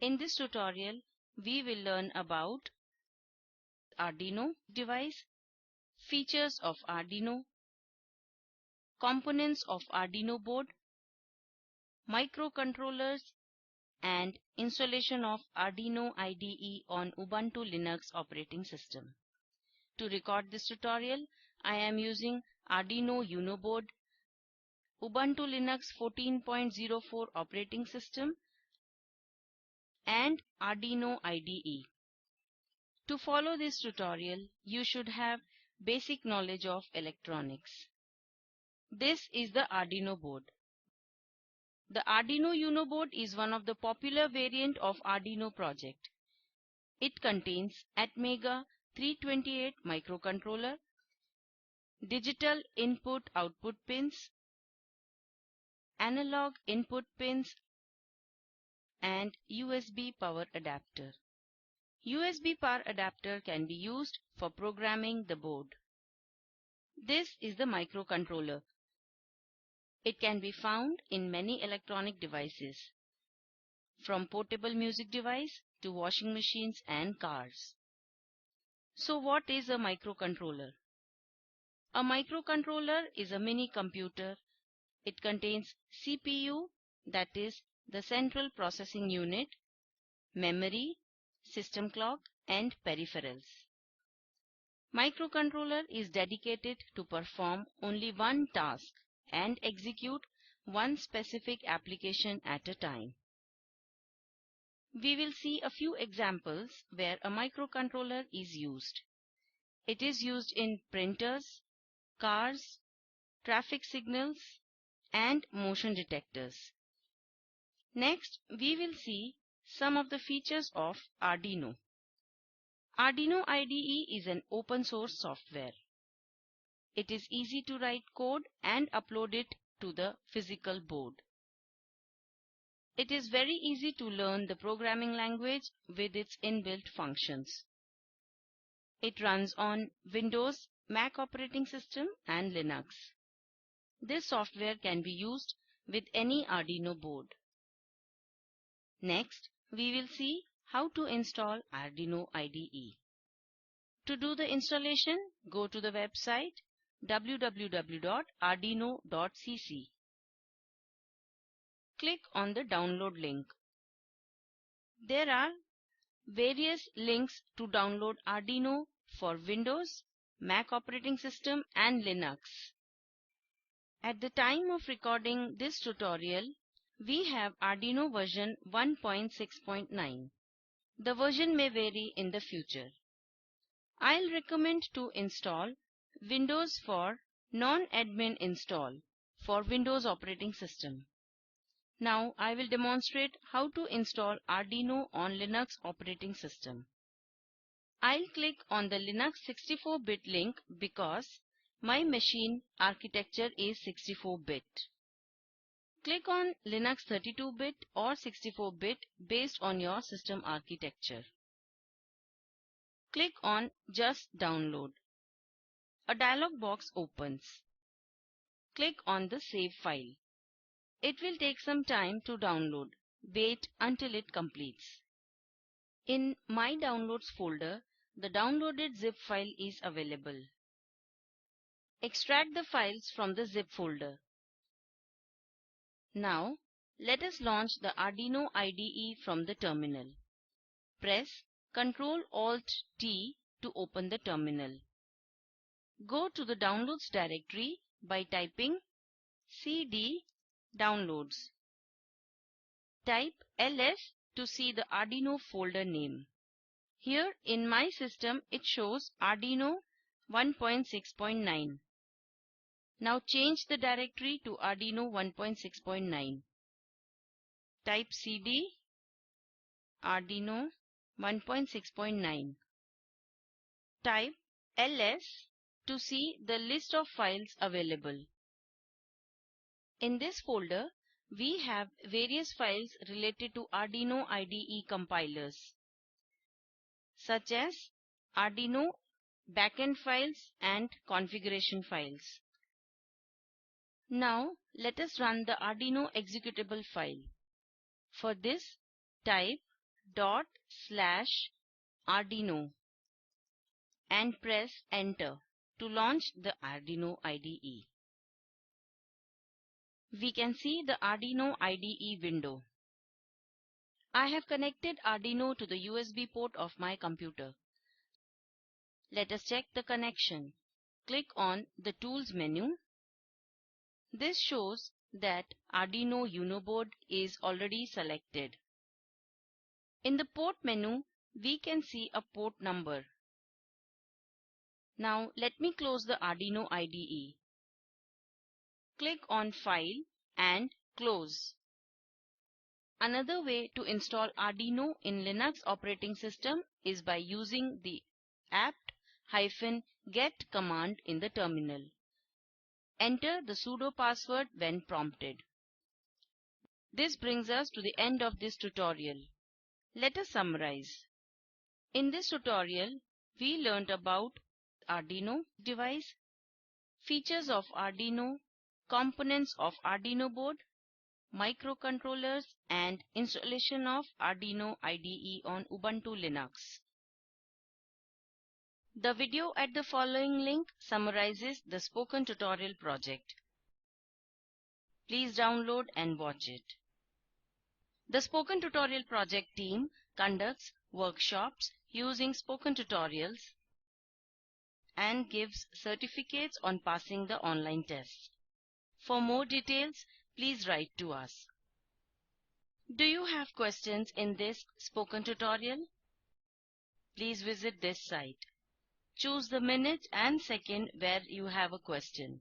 In this tutorial, we will learn about Arduino device, features of Arduino, components of Arduino board, microcontrollers, and installation of Arduino IDE on Ubuntu Linux operating system. To record this tutorial, I am using Arduino Uno board, Ubuntu Linux 14.04 operating system, and Arduino IDE. To follow this tutorial, you should have basic knowledge of electronics. This is the Arduino board. The Arduino Uno board is one of the popular variant of Arduino project. It contains Atmega 328 microcontroller, digital input-output pins, analog input pins, and USB power adapter. USB power adapter can be used for programming the board. This is the microcontroller. It can be found in many electronic devices, from portable music device to washing machines and cars. So what is a microcontroller? A microcontroller is a mini computer. It contains CPU, that is the central processing unit, memory, system clock, and peripherals. Microcontroller is dedicated to perform only one task and execute one specific application at a time. We will see a few examples where a microcontroller is used. It is used in printers, cars, traffic signals, and motion detectors. Next, we will see some of the features of Arduino. Arduino IDE is an open source software. It is easy to write code and upload it to the physical board. It is very easy to learn the programming language with its inbuilt functions. It runs on Windows, Mac operating system, and Linux. This software can be used with any Arduino board. Next, we will see how to install Arduino IDE. To do the installation, go to the website www.arduino.cc. Click on the download link. There are various links to download Arduino for Windows, Mac operating system, and Linux. At the time of recording this tutorial, we have Arduino version 1.6.9. The version may vary in the future. I'll recommend to install Windows for non-admin install for Windows operating system. Now I will demonstrate how to install Arduino on Linux operating system. I'll click on the Linux 64-bit link because my machine architecture is 64-bit. Click on Linux 32-bit or 64-bit based on your system architecture. Click on Just Download. A dialog box opens. Click on the Save file. It will take some time to download. Wait until it completes. In My Downloads folder, the downloaded zip file is available. Extract the files from the zip folder. Now, let us launch the Arduino IDE from the terminal. Press Ctrl-Alt-T to open the terminal. Go to the Downloads directory by typing cd downloads. Type ls to see the Arduino folder name. Here in my system it shows Arduino 1.6.9. Now change the directory to Arduino 1.6.9. Type cd Arduino 1.6.9. Type ls to see the list of files available. In this folder, we have various files related to Arduino IDE compilers, such as Arduino backend files and configuration files. Now, let us run the Arduino executable file. For this, type /Arduino and press Enter to launch the Arduino IDE. We can see the Arduino IDE window. I have connected Arduino to the USB port of my computer. Let us check the connection. Click on the Tools menu. This shows that Arduino Uno board is already selected. In the port menu, we can see a port number. Now let me close the Arduino IDE. Click on File and Close. Another way to install Arduino in Linux operating system is by using the apt-get command in the terminal. Enter the sudo password when prompted. This brings us to the end of this tutorial. Let us summarize. In this tutorial, we learnt about Arduino device, features of Arduino, components of Arduino board, microcontrollers, and installation of Arduino IDE on Ubuntu Linux. The video at the following link summarizes the spoken tutorial project. Please download and watch it. The Spoken Tutorial project team conducts workshops using spoken tutorials and gives certificates on passing the online tests. For more details, please write to us. Do you have questions in this spoken tutorial? Please visit this site. Choose the minute and second where you have a question.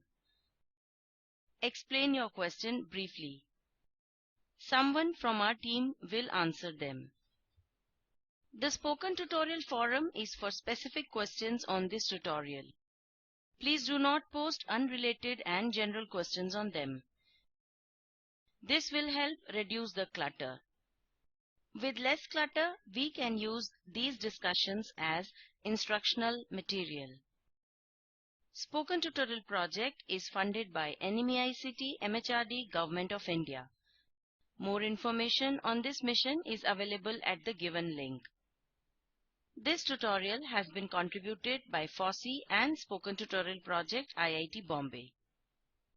Explain your question briefly. Someone from our team will answer them. The Spoken Tutorial forum is for specific questions on this tutorial. Please do not post unrelated and general questions on them. This will help reduce the clutter. With less clutter, we can use these discussions as instructional material. Spoken Tutorial project is funded by NMEICT MHRD Government of India. More information on this mission is available at the given link. This tutorial has been contributed by FOSSEE and Spoken Tutorial Project IIT Bombay.